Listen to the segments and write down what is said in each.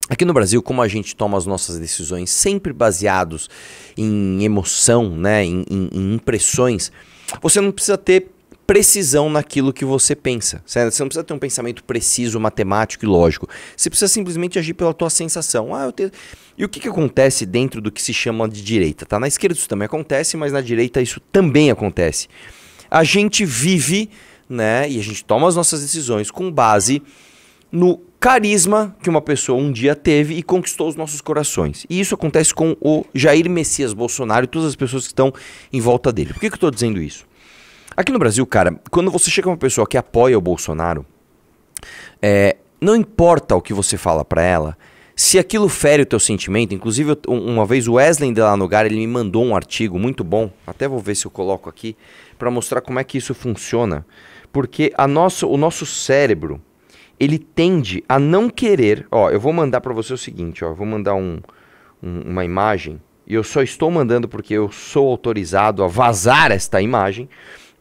Aqui no Brasil, como a gente toma as nossas decisões sempre baseados em emoção, né, em impressões, você não precisa ter precisão naquilo que você pensa. Certo? Você não precisa ter um pensamento preciso, matemático e lógico. Você precisa simplesmente agir pela tua sensação. E o que acontece dentro do que se chama de direita? Tá? Na esquerda isso também acontece, mas na direita isso também acontece. A gente vive, né, e a gente toma as nossas decisões com base no carisma que uma pessoa um dia teve e conquistou os nossos corações. E isso acontece com o Jair Messias Bolsonaro e todas as pessoas que estão em volta dele. Por que eu estou dizendo isso? Aqui no Brasil, cara, quando você chega uma pessoa que apoia o Bolsonaro, não importa o que você fala pra ela, se aquilo fere o teu sentimento. Inclusive, uma vez o Wesley de lá no Gar, ele me mandou um artigo muito bom, até vou ver se eu coloco aqui, pra mostrar como é que isso funciona. Porque o nosso cérebro, ele tende a não querer... Ó, eu vou mandar pra você o seguinte, ó, eu vou mandar uma imagem, e eu só estou mandando porque eu sou autorizado a vazar esta imagem,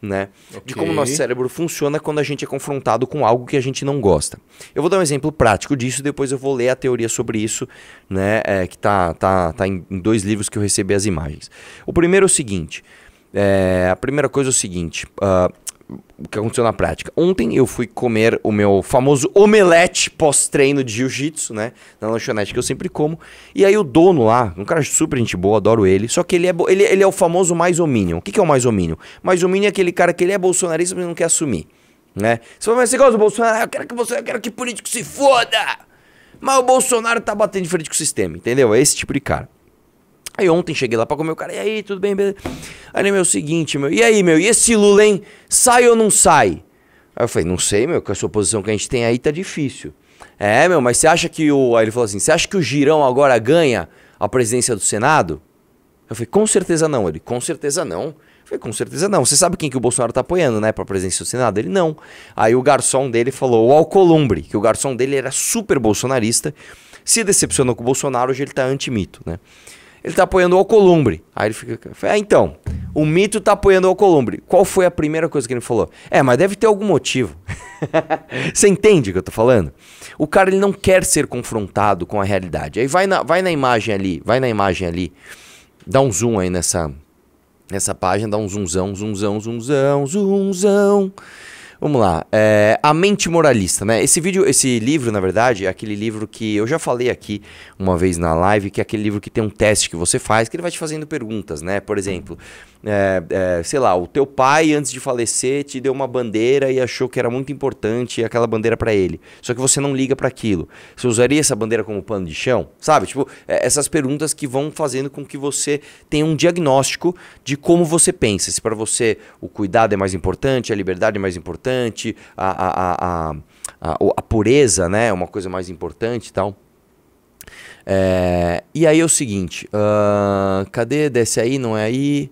né? Okay. De como o nosso cérebro funciona quando a gente é confrontado com algo que a gente não gosta. Eu vou dar um exemplo prático disso, depois eu vou ler a teoria sobre isso, né? Que tá em 2 livros que eu recebi as imagens. O primeiro é o seguinte, a primeira coisa é o seguinte, o que aconteceu na prática. Ontem eu fui comer o meu famoso omelete pós-treino de jiu-jitsu, né? Na lanchonete que eu sempre como. E aí o dono lá, um cara super gente boa, adoro ele. Só que ele é o famoso mais-ou-minion. O que é o mais-ou-minion? Mais-ou-minion é aquele cara que ele é bolsonarista, mas não quer assumir, né? Você fala, mas você gosta do Bolsonaro? Eu quero que político se foda! Mas o Bolsonaro tá batendo de frente com o sistema, entendeu? É esse tipo de cara. Aí ontem cheguei lá pra comer o cara, e aí, tudo bem, beleza? Aí, meu, seguinte, meu, e aí, meu, e esse Lula, hein? Sai ou não sai? Aí eu falei, não sei, meu, com essa oposição que a gente tem aí tá difícil. Meu, mas você acha que Aí ele falou assim, você acha que o Girão agora ganha a presidência do Senado? Eu falei, com certeza não. Ele, com certeza não. Eu falei, com certeza não. Você sabe quem que o Bolsonaro tá apoiando, né, pra presidência do Senado? Ele, não. Aí o garçom dele falou, o Alcolumbre, que o garçom dele era super bolsonarista, se decepcionou com o Bolsonaro, hoje ele tá anti-mito, né? Ele tá apoiando o Alcolumbre. Aí ele fica... então, o mito tá apoiando o Alcolumbre. Qual foi a primeira coisa que ele falou? Mas deve ter algum motivo. Você entende o que eu tô falando? O cara, ele não quer ser confrontado com a realidade. Aí vai na imagem ali, dá um zoom aí nessa página, dá um zoomzão. Vamos lá, A Mente Moralista, né? Esse livro, na verdade, é aquele livro que eu já falei aqui uma vez na live, que é aquele livro que tem um teste que você faz, que ele vai te fazendo perguntas, né? Por exemplo, sei lá, o teu pai, antes de falecer, te deu uma bandeira e achou que era muito importante aquela bandeira pra ele. Só que você não liga pra aquilo. Você usaria essa bandeira como pano de chão? Sabe? Tipo, essas perguntas que vão fazendo com que você tenha um diagnóstico de como você pensa. Se pra você o cuidado é mais importante, a liberdade é mais importante, a pureza, né, é uma coisa mais importante e tal. E aí é o seguinte, cadê? Desce aí, não é aí?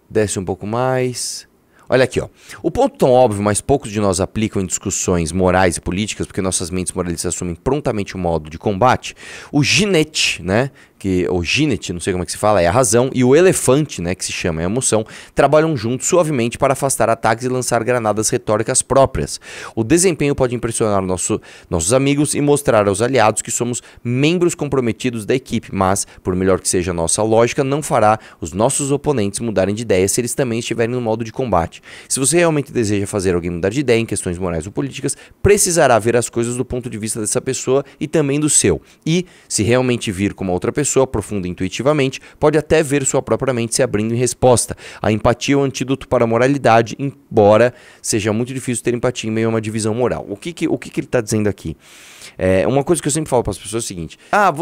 Desce um pouco mais. Olha aqui, ó. O ponto tão óbvio, mas poucos de nós aplicam em discussões morais e políticas, porque nossas mentes moralistas assumem prontamente o modo de combate. O ginete, né? O ginete, não sei como é que se fala, é a razão, e o elefante, né, que se chama a emoção, trabalham juntos suavemente para afastar ataques e lançar granadas retóricas próprias. O desempenho pode impressionar nossos amigos e mostrar aos aliados que somos membros comprometidos da equipe, mas, por melhor que seja a nossa lógica, não fará os nossos oponentes mudarem de ideia se eles também estiverem no modo de combate. Se você realmente deseja fazer alguém mudar de ideia em questões morais ou políticas, precisará ver as coisas do ponto de vista dessa pessoa e também do seu. E, se realmente vir como outra pessoa, profunda intuitivamente, pode até ver sua própria mente se abrindo em resposta. A empatia é o antídoto para a moralidade, embora seja muito difícil ter empatia em meio a uma divisão moral. O que ele está dizendo aqui? Uma coisa que eu sempre falo para as pessoas é o seguinte: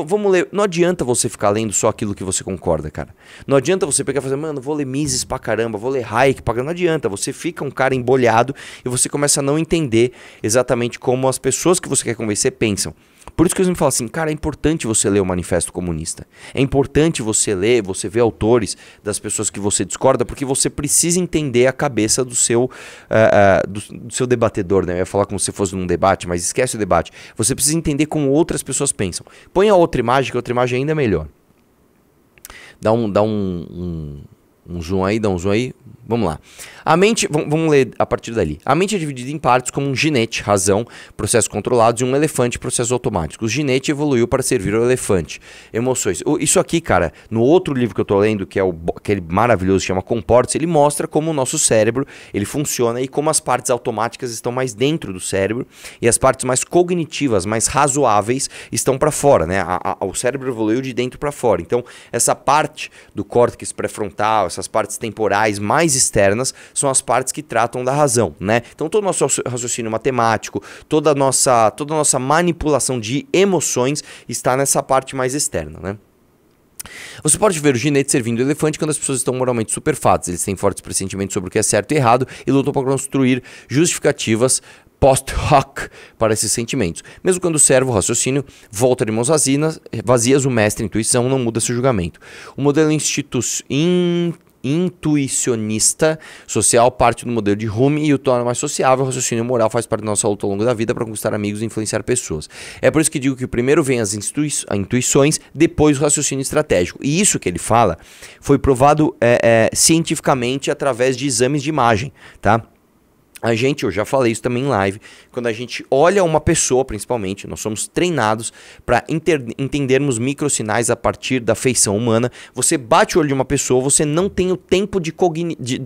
vamos ler. Não adianta você ficar lendo só aquilo que você concorda, cara. Não adianta você pegar e fazer, mano, vou ler Mises pra caramba, vou ler Hayek pra caramba. Não adianta. Você fica um cara embolhado e você começa a não entender exatamente como as pessoas que você quer convencer pensam. Por isso que eu sempre falo assim, cara, é importante você ler o Manifesto Comunista. É importante você ler, você ver autores das pessoas que você discorda, porque você precisa entender a cabeça do seu debatedor, né? Eu ia falar como se fosse num debate, mas esquece o debate. Você precisa entender como outras pessoas pensam. Põe a outra imagem, que a outra imagem ainda é melhor. Dá um Um zoom aí, dá um zoom aí. Vamos lá. A mente, vamos ler a partir dali. A mente é dividida em partes como um ginete, razão, processos controlados, e um elefante, processos automáticos. O ginete evoluiu para servir ao elefante. Emoções. Isso aqui, cara, no outro livro que eu tô lendo, que é aquele maravilhoso, chama Comporte-se, ele mostra como o nosso cérebro, ele funciona e como as partes automáticas estão mais dentro do cérebro e as partes mais cognitivas, mais razoáveis, estão para fora, né? O cérebro evoluiu de dentro para fora. Então, essa parte do córtex pré-frontal, essas partes temporais mais externas, são as partes que tratam da razão, né? Então todo o nosso raciocínio matemático, toda a nossa manipulação de emoções está nessa parte mais externa, né? Você pode ver o ginete servindo o elefante quando as pessoas estão moralmente superfatas. Eles têm fortes pressentimentos sobre o que é certo e errado e lutam para construir justificativas post hoc para esses sentimentos. Mesmo quando o servo, o raciocínio, volta de mãos vazias, o mestre, a intuição, não muda seu julgamento. O modelo intuicionista social parte do modelo de Hume e o torna mais sociável. O raciocínio moral faz parte da nossa luta ao longo da vida para conquistar amigos e influenciar pessoas. É por isso que digo que primeiro vem as intuições, depois o raciocínio estratégico. E isso que ele fala foi provado cientificamente através de exames de imagem, tá? Eu já falei isso também em live, quando a gente olha uma pessoa, principalmente, nós somos treinados para entendermos microsinais a partir da feição humana. Você bate o olho de uma pessoa, você não tem o tempo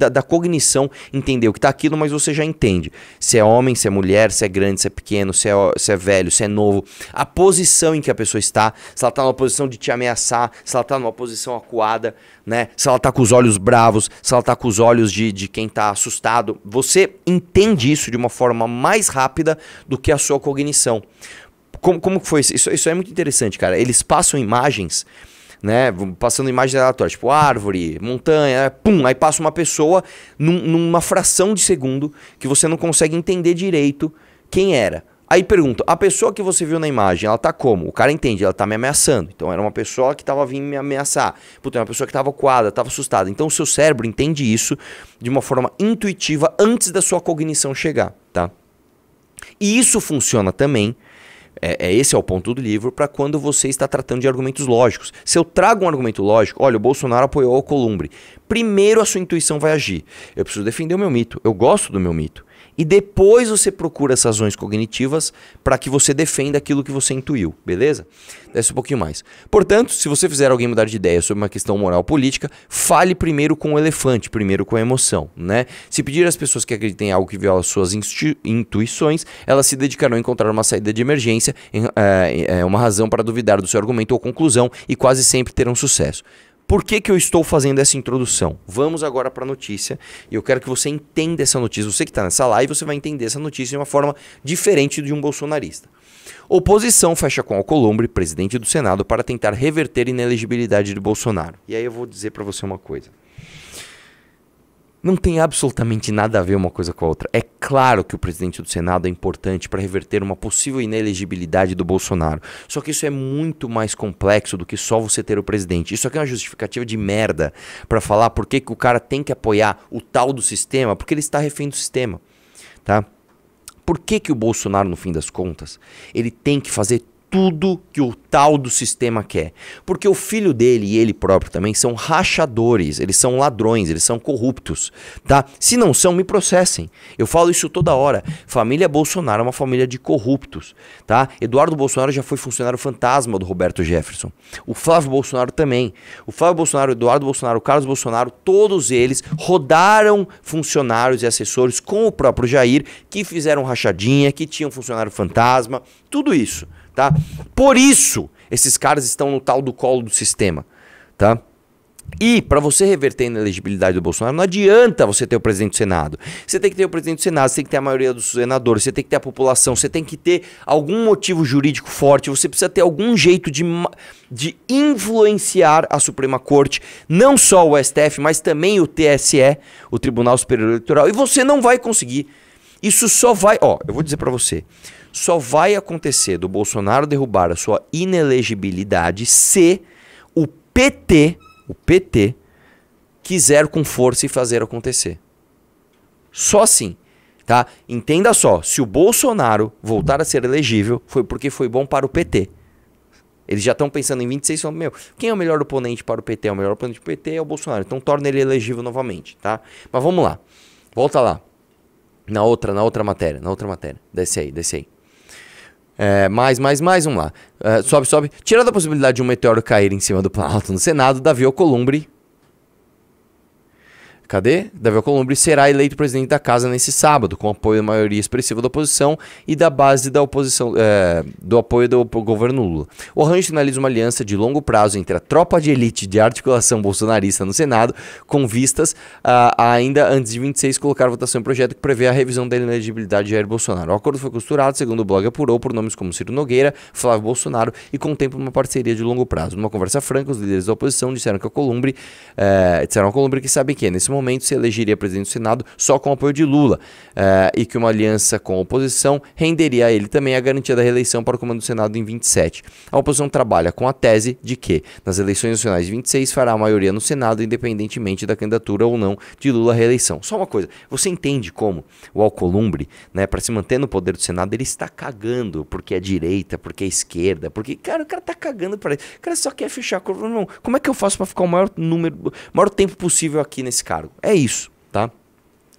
da cognição entender o que está aquilo, mas você já entende. Se é homem, se é mulher, se é grande, se é pequeno, se é velho, se é novo. A posição em que a pessoa está, se ela está numa posição de te ameaçar, se ela está numa posição acuada, né? Se ela está com os olhos bravos, se ela está com os olhos de quem está assustado. Você entende isso de uma forma mais rápida do que a sua cognição. Como que foi isso? Isso é muito interessante, cara. Eles passam imagens, né? Passando imagens aleatórias, tipo árvore, montanha, pum, aí passa uma pessoa numa fração de segundo que você não consegue entender direito quem era. Aí pergunto, a pessoa que você viu na imagem, ela tá como? O cara entende, ela tá me ameaçando. Então era uma pessoa que tava vindo me ameaçar. Puta, é uma pessoa que tava coada, tava assustada. Então o seu cérebro entende isso de uma forma intuitiva antes da sua cognição chegar, tá? E isso funciona também, esse é o ponto do livro, para quando você está tratando de argumentos lógicos. Se eu trago um argumento lógico, olha, o Bolsonaro apoiou o Alcolumbre. Primeiro a sua intuição vai agir. Eu preciso defender o meu mito, eu gosto do meu mito. E depois você procura essas razões cognitivas para que você defenda aquilo que você intuiu, beleza? Desce um pouquinho mais. Portanto, se você fizer alguém mudar de ideia sobre uma questão moral política, fale primeiro com o elefante, primeiro com a emoção, né? Se pedir às pessoas que acreditem em algo que viola suas intuições, elas se dedicarão a encontrar uma saída de emergência, uma razão para duvidar do seu argumento ou conclusão e quase sempre terão sucesso. Por que eu estou fazendo essa introdução? Vamos agora para a notícia e eu quero que você entenda essa notícia. Você que está nessa live, você vai entender essa notícia de uma forma diferente de um bolsonarista. Oposição fecha com Alcolumbre, presidente do Senado, para tentar reverter a inelegibilidade de Bolsonaro. E aí eu vou dizer para você uma coisa. Não tem absolutamente nada a ver uma coisa com a outra. É claro que o presidente do Senado é importante para reverter uma possível inelegibilidade do Bolsonaro. Só que isso é muito mais complexo do que só você ter o presidente. Isso aqui é uma justificativa de merda para falar por que o cara tem que apoiar o tal do sistema, porque ele está refém do sistema, tá? Por que o Bolsonaro, no fim das contas, ele tem que fazer tudo que o tal do sistema quer? Porque o filho dele e ele próprio também são rachadores, eles são ladrões, eles são corruptos, tá? Se não são, me processem. Eu falo isso toda hora. Família Bolsonaro é uma família de corruptos, tá? Eduardo Bolsonaro já foi funcionário fantasma do Roberto Jefferson. O Flávio Bolsonaro também. O Flávio Bolsonaro, Eduardo Bolsonaro, o Carlos Bolsonaro, todos eles rodaram funcionários e assessores com o próprio Jair, que fizeram rachadinha, que tinham funcionário fantasma, tudo isso. Tá? Por isso, esses caras estão no tal do colo do sistema, tá? E para você reverter a inelegibilidade do Bolsonaro, não adianta você ter o presidente do Senado. Você tem que ter o presidente do Senado, você tem que ter a maioria dos senadores, você tem que ter a população, você tem que ter algum motivo jurídico forte, você precisa ter algum jeito de influenciar a Suprema Corte, não só o STF, mas também o TSE, o Tribunal Superior Eleitoral, e você não vai conseguir. Isso só vai, eu vou dizer para você, só vai acontecer do Bolsonaro derrubar a sua inelegibilidade se o PT quiser com força e fazer acontecer. Só assim, tá? Entenda só, se o Bolsonaro voltar a ser elegível, foi porque foi bom para o PT. Eles já estão pensando em 26 e falando, meu, quem é o melhor oponente para o PT? O melhor oponente do PT é o Bolsonaro. Então torna ele elegível novamente, tá? Mas vamos lá. Volta lá. Na outra matéria. Desce aí. Mais, vamos lá. Sobe. Tirando a possibilidade de um meteoro cair em cima do Planalto no Senado, Davi Alcolumbre... Cadê? Davi Alcolumbre será eleito presidente da casa nesse sábado, com apoio da maioria expressiva da oposição e da base da oposição, do apoio do governo Lula. O arranjo finaliza uma aliança de longo prazo entre a tropa de elite de articulação bolsonarista no Senado, com vistas a ainda antes de 26 colocar a votação em projeto que prevê a revisão da inelegibilidade de Jair Bolsonaro. O acordo foi costurado, segundo o blog apurou, por nomes como Ciro Nogueira, Flávio Bolsonaro e contempla uma parceria de longo prazo. Numa conversa franca, os líderes da oposição disseram ao Alcolumbre que sabem que, nesse momento, se elegeria presidente do Senado só com o apoio de Lula e que uma aliança com a oposição renderia a ele também a garantia da reeleição para o comando do Senado em 27. A oposição trabalha com a tese de que, nas eleições nacionais de 26, fará a maioria no Senado, independentemente da candidatura ou não de Lula à reeleição. Só uma coisa, você entende como o Alcolumbre, né, para se manter no poder do Senado, ele está cagando porque é direita, porque é esquerda, porque, cara, o cara tá cagando para ele. O cara só quer fechar a curva. Não, como é que eu faço para ficar o maior tempo possível aqui nesse cargo? É isso, tá?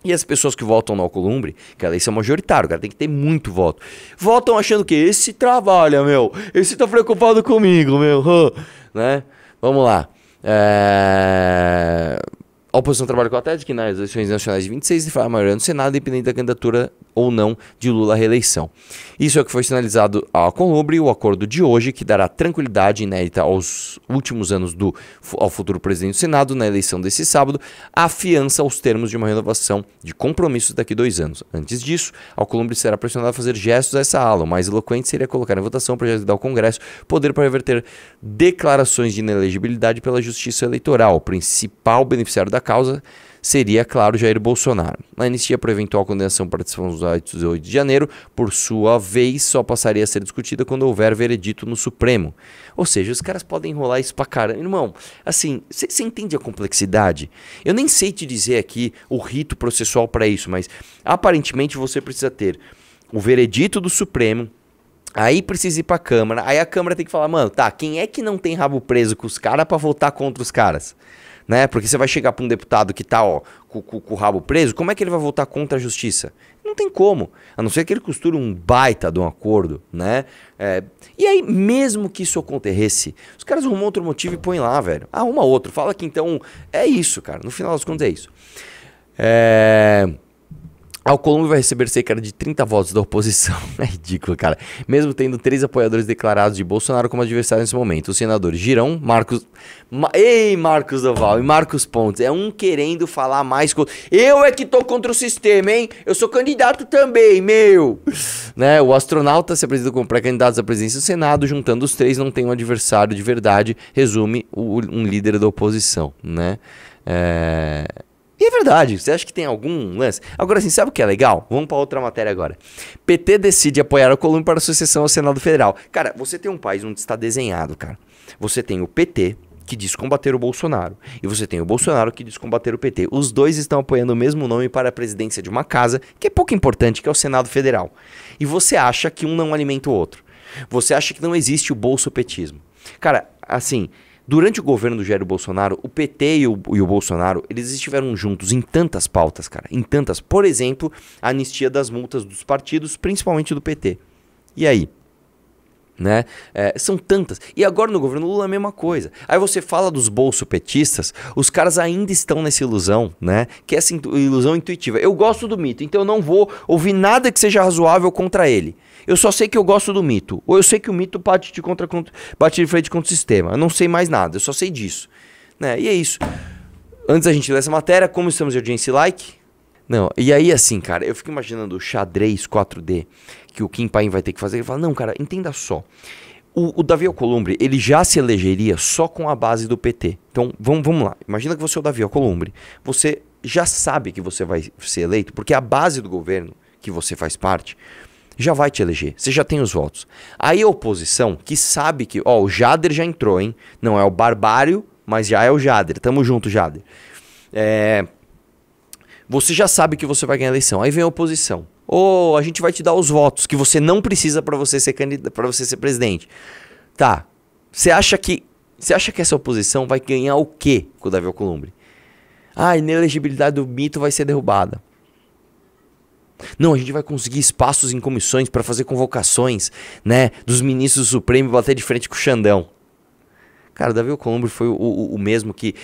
E as pessoas que votam no Alcolumbre, que a eleição majoritária, o cara tem que ter muito voto, votam achando que esse trabalha, meu, esse tá preocupado comigo, meu, né? Vamos lá. A oposição trabalha com a tese que nas eleições nacionais de 26 fará a maioria no Senado, independente da candidatura ou não de Lula à reeleição. Isso é o que foi sinalizado ao Alcolumbre, o acordo de hoje, que dará tranquilidade inédita aos últimos anos ao futuro presidente do Senado na eleição desse sábado, afiança os termos de uma renovação de compromissos daqui a 2 anos. Antes disso, Alcolumbre será pressionado a fazer gestos a essa ala. O mais eloquente seria colocar em votação o projeto que dá ao Congresso poder para reverter declarações de inelegibilidade pela Justiça Eleitoral. O principal beneficiário da causa seria, claro, Jair Bolsonaro. A anistia por eventual condenação participação dos atos de 8 de janeiro, por sua vez, só passaria a ser discutida quando houver veredito no Supremo. Ou seja, os caras podem enrolar isso pra caramba. Irmão, assim, você entende a complexidade? Eu nem sei te dizer aqui o rito processual para isso, mas aparentemente você precisa ter o veredito do Supremo, aí precisa ir pra Câmara, aí a Câmara tem que falar, mano, tá, quem é que não tem rabo preso com os caras pra votar contra os caras? Né? Porque você vai chegar para um deputado que tá com o rabo preso, como é que ele vai votar contra a justiça? Não tem como, a não ser que ele costure um baita de um acordo, né? E aí, mesmo que isso aconteça, os caras arrumam outro motivo e põem lá, velho. Arruma outro, fala que então é isso, cara, no final das contas é isso. Alcolumbre vai receber cerca de 30 votos da oposição. É ridículo, cara. Mesmo tendo 3 apoiadores declarados de Bolsonaro como adversário nesse momento. Os senadores Girão, Marcos Doval e Marcos Pontes. É um querendo falar mais contra... Eu é que tô contra o sistema, hein? Eu sou candidato também, meu! Né? O astronauta se apresenta como pré-candidato à presidência do Senado. Juntando os 3, não tem um adversário de verdade. Resume um líder da oposição, né? E é verdade, você acha que tem algum lance? Agora assim, sabe o que é legal? Vamos para outra matéria agora. PT decide apoiar a Alcolumbre para a sucessão ao Senado Federal. Cara, você tem um país onde está desenhado, cara. Você tem o PT, que diz combater o Bolsonaro, e você tem o Bolsonaro, que diz combater o PT. Os dois estão apoiando o mesmo nome para a presidência de uma casa, que é pouco importante, que é o Senado Federal. E você acha que um não alimenta o outro. Você acha que não existe o bolsopetismo. Cara, assim... Durante o governo do Jair Bolsonaro, o PT e o Bolsonaro, eles estiveram juntos em tantas pautas, cara. Em tantas. Por exemplo, a anistia das multas dos partidos, principalmente do PT. E aí? Né? São tantas. E agora no governo Lula é a mesma coisa. Aí você fala dos bolsopetistas, os caras ainda estão nessa ilusão, né? Que é essa ilusão intuitiva. Eu gosto do mito, então eu não vou ouvir nada que seja razoável contra ele. Eu só sei que eu gosto do mito. Ou eu sei que o mito bate de frente contra o sistema. Eu não sei mais nada, eu só sei disso. Né? E é isso. Antes da gente ler essa matéria, como estamos de audiência e like? Não, e aí assim, cara, eu fico imaginando o xadrez 4D que o Kim Paim vai ter que fazer. Ele fala, não, cara, entenda só. O Davi Alcolumbre, ele já se elegeria só com a base do PT. Então, vamos lá. Imagina que você é o Davi Alcolumbre. Você já sabe que você vai ser eleito, porque a base do governo que você faz parte já vai te eleger. Você já tem os votos. Aí a oposição, que sabe que... Ó, o Jader já entrou, hein? Não é o Barbário, mas já é o Jader. Tamo junto, Jader. Você já sabe que você vai ganhar a eleição. Aí vem a oposição. Ou a gente vai te dar os votos que você não precisa para você ser candidato, para você ser presidente. Tá. Você acha que essa oposição vai ganhar o quê com o Davi Alcolumbre? A inelegibilidade do mito vai ser derrubada. Não, a gente vai conseguir espaços em comissões para fazer convocações, né, dos ministros do Supremo e bater de frente com o Xandão. Cara, o Davi Alcolumbre foi o mesmo que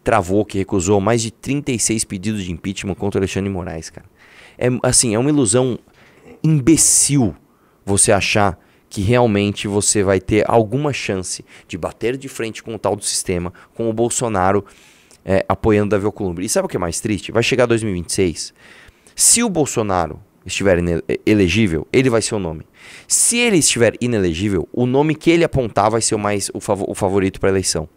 travou, que recusou mais de 36 pedidos de impeachment contra Alexandre de Moraes, cara. É uma ilusão imbecil você achar que realmente você vai ter alguma chance de bater de frente com o tal do sistema, com o Bolsonaro apoiando o Davi Alcolumbre. E sabe o que é mais triste? Vai chegar 2026, se o Bolsonaro estiver elegível, ele vai ser o nome. Se ele estiver inelegível, o nome que ele apontar vai ser o favorito para a eleição.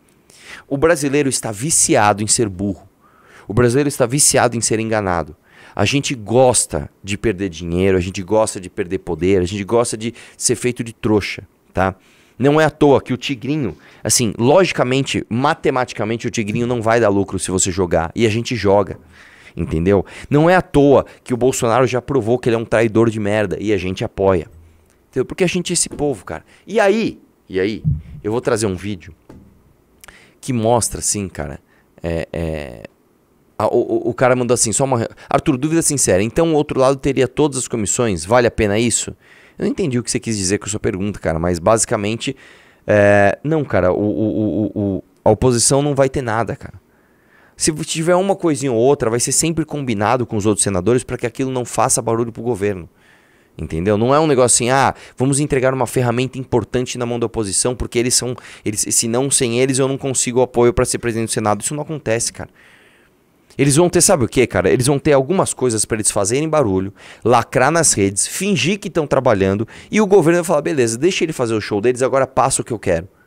O brasileiro está viciado em ser burro. O brasileiro está viciado em ser enganado. A gente gosta de perder dinheiro, a gente gosta de perder poder, a gente gosta de ser feito de trouxa, tá? Não é à toa que o Tigrinho, assim, logicamente, matematicamente, o Tigrinho não vai dar lucro se você jogar. E a gente joga, entendeu? Não é à toa que o Bolsonaro já provou que ele é um traidor de merda e a gente apoia. Entendeu? Porque a gente é esse povo, cara. E aí, eu vou trazer um vídeo que mostra, assim, cara, o cara mandou assim, Arthur, dúvida sincera, então o outro lado teria todas as comissões? Vale a pena isso? Eu não entendi o que você quis dizer com a sua pergunta, cara, mas basicamente, não, cara, a oposição não vai ter nada, cara. Se tiver uma coisinha ou outra, vai ser sempre combinado com os outros senadores para que aquilo não faça barulho pro governo. Entendeu? Não é um negócio assim, vamos entregar uma ferramenta importante na mão da oposição, porque eles senão sem eles eu não consigo o apoio para ser presidente do Senado. Isso não acontece, cara. Eles vão ter, sabe o que, cara? Eles vão ter algumas coisas para eles fazerem barulho, lacrar nas redes, fingir que estão trabalhando, e o governo vai falar, beleza, deixa ele fazer o show deles, agora passa o que eu quero.